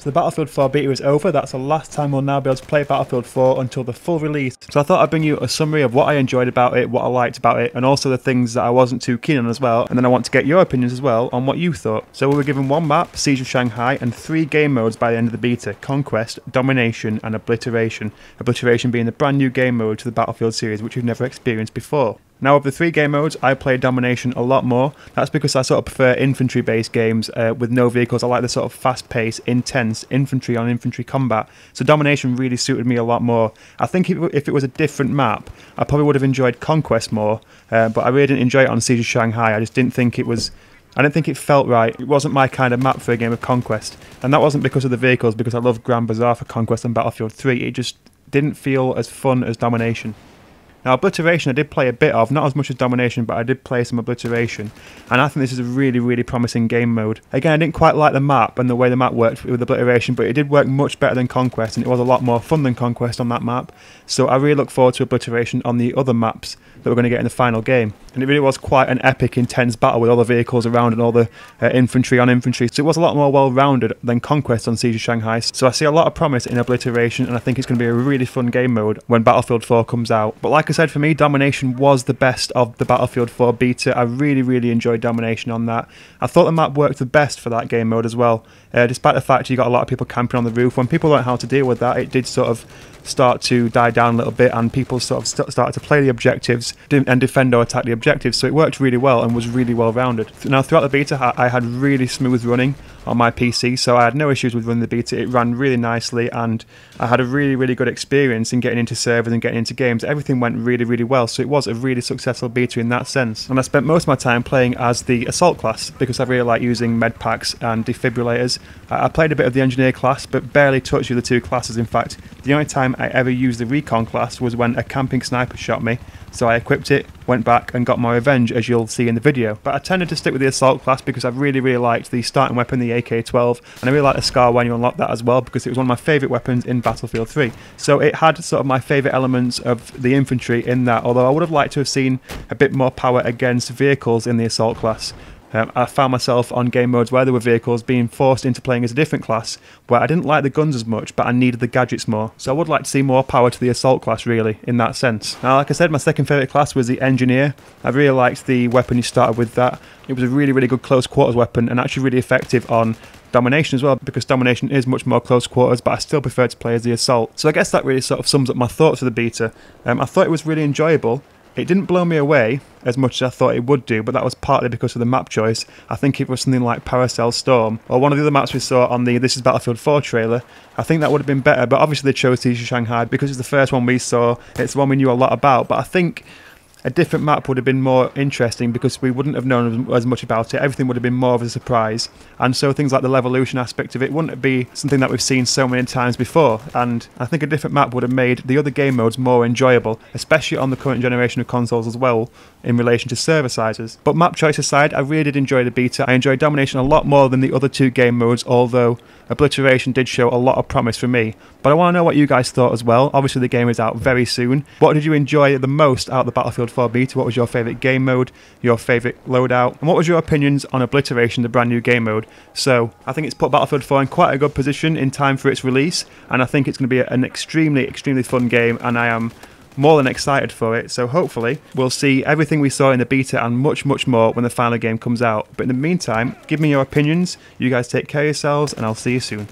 So the Battlefield 4 beta is over. That's the last time we'll now be able to play Battlefield 4 until the full release. So I thought I'd bring you a summary of what I enjoyed about it, what I liked about it, and also the things that I wasn't too keen on as well. And then I want to get your opinions as well on what you thought. So we were given one map, Siege of Shanghai, and 3 game modes by the end of the beta: Conquest, Domination, and Obliteration. Obliteration being the brand new game mode to the Battlefield series, which we've never experienced before. Now, of the 3 game modes, I play Domination a lot more. That's because I sort of prefer infantry-based games with no vehicles. I like the sort of fast-paced, intense infantry-on-infantry combat. So Domination really suited me a lot more. I think if it was a different map, I probably would have enjoyed Conquest more, but I really didn't enjoy it on Siege of Shanghai. I just didn't think it was... I didn't think it felt right. It wasn't my kind of map for a game of Conquest. And that wasn't because of the vehicles, because I love Grand Bazaar for Conquest and Battlefield 3. It just didn't feel as fun as Domination. Now, Obliteration I did play a bit of, not as much as Domination, but I did play some Obliteration, and I think this is a really, really promising game mode. Again, I didn't quite like the map and the way the map worked with Obliteration, but it did work much better than Conquest, and it was a lot more fun than Conquest on that map, so I really look forward to Obliteration on the other maps that we're going to get in the final game. And it really was quite an epic, intense battle with all the vehicles around and all the infantry on infantry, so it was a lot more well-rounded than Conquest on Siege of Shanghai. So I see a lot of promise in Obliteration, and I think it's going to be a really fun game mode when Battlefield 4 comes out. But like I said, for me, Domination was the best of the Battlefield 4 beta. I really, really enjoyed Domination on that. I thought the map worked the best for that game mode as well, despite the fact you got a lot of people camping on the roof. When people learned how to deal with that, it did sort of start to die down a little bit, and people sort of started to play the objectives and defend or attack the objectives, so it worked really well and was really well rounded. Now, throughout the beta, I had really smooth running on my PC, so I had no issues with running the beta. It ran really nicely, and I had a really, really good experience in getting into servers and getting into games. Everything went really, really well, so it was a really successful beta in that sense. And I spent most of my time playing as the Assault class, because I really like using med packs and defibrillators. I played a bit of the Engineer class, but barely touched the other 2 classes. In fact, the only time I ever used the Recon class was when a camping sniper shot me, so I equipped it, went back and got my revenge, as you'll see in the video. But I tended to stick with the Assault class because I really, really liked the starting weapon, the AK-12, and I really liked the SCAR when you unlock that as well, because it was one of my favourite weapons in Battlefield 3. So it had sort of my favourite elements of the infantry in that, although I would have liked to have seen a bit more power against vehicles in the Assault class. I found myself on game modes where there were vehicles being forced into playing as a different class, where I didn't like the guns as much, but I needed the gadgets more. So I would like to see more power to the Assault class, really, in that sense. Now, like I said, my second favourite class was the Engineer. I really liked the weapon you started with that. It was a really, really good close quarters weapon, and actually really effective on Domination as well, because Domination is much more close quarters, but I still prefer to play as the Assault. So I guess that really sort of sums up my thoughts of the beta. I thought it was really enjoyable. It didn't blow me away as much as I thought it would do, but that was partly because of the map choice. I think it was something like Paracel Storm, or one of the other maps we saw on the This is Battlefield 4 trailer. I think that would have been better, but obviously they chose Siege of Shanghai because it's the first one we saw. It's the one we knew a lot about, but I think a different map would have been more interesting because we wouldn't have known as much about it. Everything would have been more of a surprise, and so things like the Levolution aspect of it wouldn't be something that we've seen so many times before. And I think a different map would have made the other game modes more enjoyable, especially on the current generation of consoles as well, in relation to server sizes. But map choice aside, I really did enjoy the beta. I enjoyed Domination a lot more than the other 2 game modes, although Obliteration did show a lot of promise for me. But I want to know what you guys thought as well. Obviously the game is out very soon. What did you enjoy the most out of the Battlefield 4 beta? What was your favourite game mode, your favourite loadout, and what was your opinions on Obliteration, the brand new game mode? So I think it's put Battlefield 4 in quite a good position in time for its release, and I think it's going to be an extremely, extremely fun game, and I am more than excited for it. So hopefully we'll see everything we saw in the beta and much, much more when the final game comes out. But in the meantime, give me your opinions. You guys take care of yourselves, and I'll see you soon.